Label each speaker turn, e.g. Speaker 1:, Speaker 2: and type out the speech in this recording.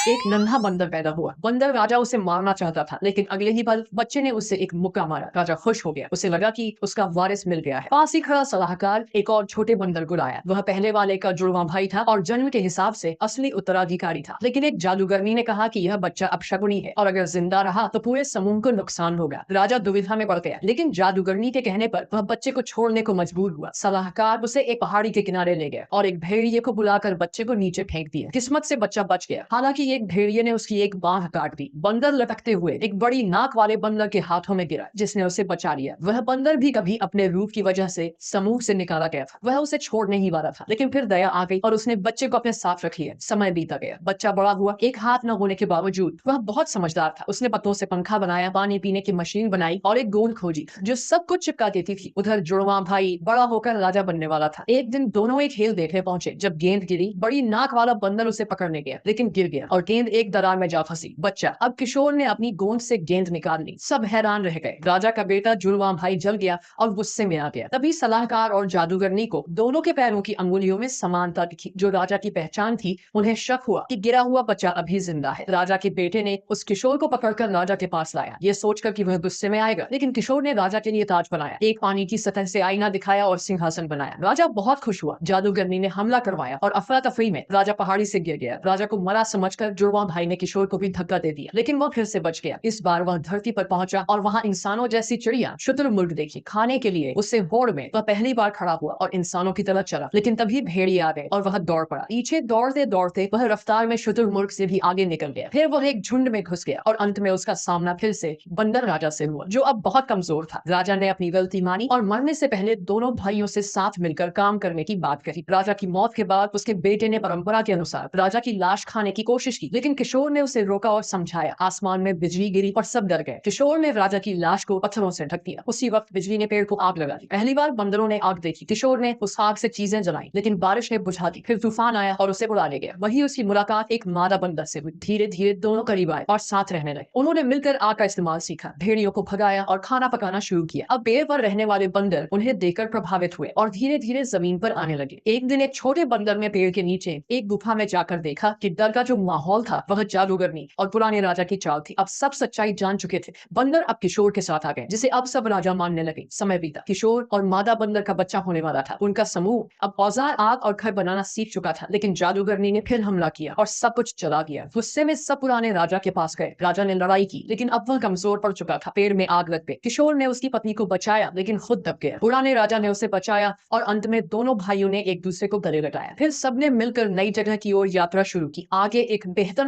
Speaker 1: एक नन्हा बंदर पैदा हुआ। बंदर राजा उसे मारना चाहता था, लेकिन अगले ही पल बच्चे ने उसे एक मुक्का मारा। राजा खुश हो गया, उसे लगा कि उसका वारिस मिल गया है। पास ही खड़ा सलाहकार एक और छोटे बंदर को लाया। वह पहले वाले का जुड़वा भाई था और जन्म के हिसाब से असली उत्तराधिकारी था। लेकिन एक जादूगरनी ने कहा कि यह बच्चा अपशकुनी है और अगर जिंदा रहा तो पूरे समूह को नुकसान होगा। राजा दुविधा में पड़ गया, लेकिन जादूगरनी के कहने पर वह बच्चे को छोड़ने को मजबूर हुआ। सलाहकार उसे एक पहाड़ी के किनारे ले गया और एक भेड़िए को बुलाकर बच्चे को नीचे फेंक दिया। किस्मत से बच्चा बच गया, हालांकि एक भेड़िए ने उसकी एक बांह काट दी। बंदर लटकते हुए एक बड़ी नाक वाले बंदर के हाथों में गिरा, जिसने उसे बचा लिया। वह बंदर भी कभी अपने रूप की वजह से समूह से निकाला गया था। वह उसे छोड़ने ही वाला था, लेकिन फिर दया आ गई और उसने बच्चे को अपने साथ रख लिया। समय बीता गया, बच्चा बड़ा हुआ। एक हाथ न होने के बावजूद वह बहुत समझदार था। उसने पत्तों से पंखा बनाया, पानी पीने की मशीन बनाई और एक गोंद खोजी जो सब कुछ चिपका देती थी। उधर जुड़वा भाई बड़ा होकर राजा बनने वाला था। एक दिन दोनों एक खेल देखने पहुंचे। जब गेंद गिरी, बड़ी नाक वाला बंदर उसे पकड़ने गया, लेकिन गिर गया और गेंद एक दरार में जा फंसी। बच्चा अब किशोर ने अपनी गोंद से गेंद निकाल ली। सब हैरान रह गए। राजा का बेटा जुड़वा भाई जल गया और गुस्से में आ गया। तभी सलाहकार और जादूगरनी को दोनों के पैरों की अंगुलियों में समानता दिखी, जो राजा की पहचान थी। उन्हें शक हुआ कि गिरा हुआ बच्चा अभी जिंदा है। राजा के बेटे ने उस किशोर को पकड़कर राजा के पास लाया, ये सोचकर कि वह गुस्से में आएगा। लेकिन किशोर ने राजा के लिए ताज बनाया, एक पानी की सतह से आईना दिखाया और सिंहासन बनाया। राजा बहुत खुश हुआ। जादूगरनी ने हमला करवाया और अफरा तफरी में राजा पहाड़ी से गिर गया। राजा को मरा समझकर जुड़वा भाई ने किशोर को भी धक्का दे दिया, लेकिन वह फिर से बच गया। इस बार वह धरती पर पहुंचा और वहां इंसानों जैसी चिड़िया शुतुरमुर्ग देखी। खाने के लिए उसे होड़ में वह पहली बार खड़ा हुआ और इंसानों की तरह चला, लेकिन तभी भेड़िए आ गए और वह दौड़ पड़ा। पीछे दौड़ते दौड़ते वह रफ्तार में शुतुरमुर्ग से भी आगे निकल गया। फिर वह एक झुंड में घुस गया और अंत में उसका सामना फिर से बंदर राजा से हुआ, जो अब बहुत कमजोर था। राजा ने अपनी गलती मानी और मरने से पहले दोनों भाइयों से साथ मिलकर काम करने की बात कही। राजा की मौत के बाद उसके बेटे ने परंपरा के अनुसार राजा की लाश खाने की कोशिश की, लेकिन किशोर ने उसे रोका और समझाया। आसमान में बिजली गिरी और सब डर गए। किशोर ने राजा की लाश को पत्थरों से ढक दिया। उसी वक्त बिजली ने पेड़ को आग लगा दी। पहली बार बंदरों ने आग देखी। किशोर ने उस आग से चीजें जलाई, लेकिन बारिश ने बुझा दी। फिर तूफान आया और उसे उड़ा ले गया। वही उसकी मुलाकात एक मादा बंदर से हुई। धीरे धीरे दोनों करीब आए और साथ रहने लगे। उन्होंने मिलकर आग का इस्तेमाल सीखा, भेड़ियों को भगाया और खाना पकाना शुरू किया। अब पेड़ पर रहने वाले बंदर उन्हें देखकर प्रभावित हुए और धीरे धीरे जमीन पर आने लगे। एक दिन एक छोटे बंदर ने पेड़ के नीचे एक गुफा में जाकर देखा कि डर का जो माहौल था वह जादूगरनी और पुराने राजा की चाल थी। अब सब सच्चाई जान चुके थे। बंदर अब किशोर के साथ आ गए, जिसे अब सब राजा मानने लगे। समय बीता, किशोर और मादा बंदर का बच्चा होने वाला था। उनका समूह अब औजार, आग और घर बनाना सीख चुका था, लेकिन जादूगरनी ने फिर हमला किया और सब कुछ जला दिया। गुस्से में सब पुराने राजा के पास गए। राजा ने लड़ाई की, लेकिन अब वह कमजोर पड़ चुका था। पेड़ में आग लग गई। किशोर ने उसकी पत्नी को बचाया, लेकिन खुद दब गया। पुराने राजा ने उसे बचाया और अंत में दोनों भाइयों ने एक दूसरे को गले लगाया। फिर सबने मिलकर नई जगह की ओर यात्रा शुरू की। आगे एक बेहतर